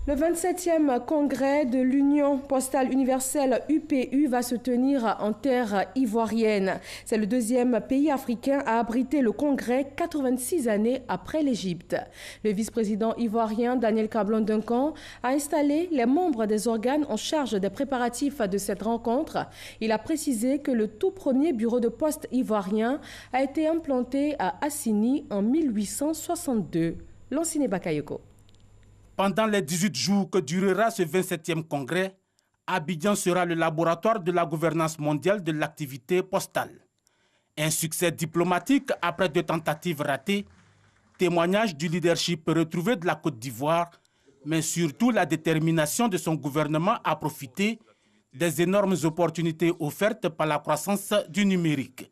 Le 27e congrès de l'Union postale universelle UPU va se tenir en terre ivoirienne. C'est le deuxième pays africain à abriter le congrès 86 années après l'Égypte. Le vice-président ivoirien Daniel Cablon-Duncan a installé les membres des organes en charge des préparatifs de cette rencontre. Il a précisé que le tout premier bureau de poste ivoirien a été implanté à Assini en 1862. Lanciné Bakayoko. Pendant les 18 jours que durera ce 27e congrès, Abidjan sera le laboratoire de la gouvernance mondiale de l'activité postale. Un succès diplomatique après 2 tentatives ratées, témoignage du leadership retrouvé de la Côte d'Ivoire, mais surtout la détermination de son gouvernement à profiter des énormes opportunités offertes par la croissance du numérique.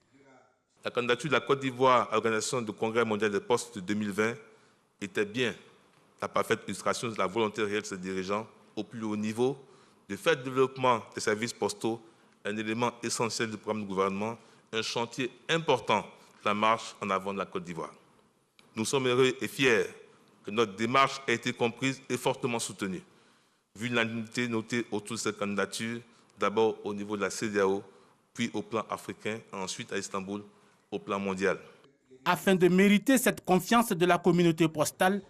La candidature de la Côte d'Ivoire à l'organisation du Congrès mondial des postes de 2020 était bien la parfaite illustration de la volonté réelle de ses dirigeants au plus haut niveau de faire du développement des services postaux un élément essentiel du programme du gouvernement, un chantier important de la marche en avant de la Côte d'Ivoire. Nous sommes heureux et fiers que notre démarche ait été comprise et fortement soutenue, vu l'unanimité notée autour de cette candidature, d'abord au niveau de la CEDEAO, puis au plan africain, ensuite à Istanbul, au plan mondial. Afin de mériter cette confiance de la communauté postale,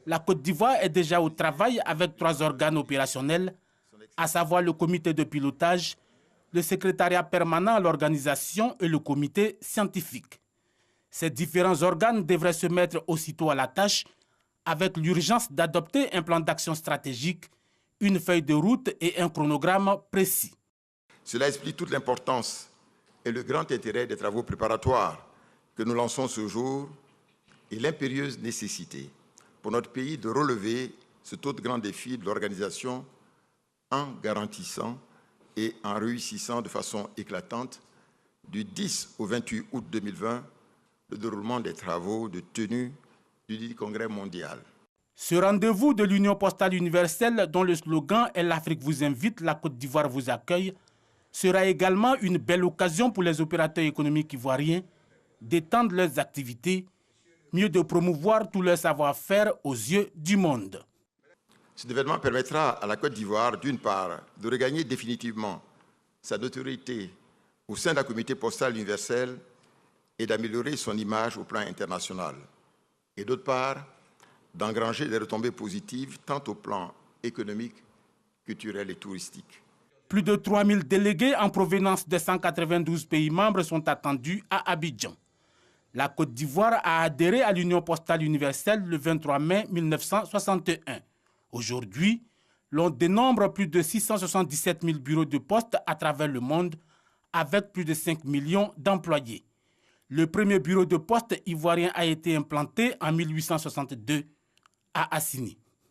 la Côte d'Ivoire est déjà au travail avec 3 organes opérationnels, à savoir le comité de pilotage, le secrétariat permanent à l'organisation et le comité scientifique. Ces différents organes devraient se mettre aussitôt à la tâche avec l'urgence d'adopter un plan d'action stratégique, une feuille de route et un chronogramme précis. Cela explique toute l'importance et le grand intérêt des travaux préparatoires que nous lançons ce jour et l'impérieuse nécessité pour notre pays de relever ce autre grand défi de l'organisation en garantissant et en réussissant de façon éclatante du 10 au 28 août 2020 le déroulement des travaux de tenue du dit congrès mondial. Ce rendez-vous de l'Union postale universelle, dont le slogan est « L'Afrique vous invite, la Côte d'Ivoire vous accueille », sera également une belle occasion pour les opérateurs économiques ivoiriens d'étendre leurs activités, mieux de promouvoir tout leur savoir-faire aux yeux du monde. Cet événement permettra à la Côte d'Ivoire, d'une part, de regagner définitivement sa notoriété au sein de la communauté postale universelle et d'améliorer son image au plan international, et d'autre part, d'engranger des retombées positives tant au plan économique, culturel et touristique. Plus de 3000 délégués en provenance de 192 pays membres sont attendus à Abidjan. La Côte d'Ivoire a adhéré à l'Union postale universelle le 23 mai 1961. Aujourd'hui, l'on dénombre plus de 677 000 bureaux de poste à travers le monde, avec plus de 5 millions d'employés. Le premier bureau de poste ivoirien a été implanté en 1862 à Assini.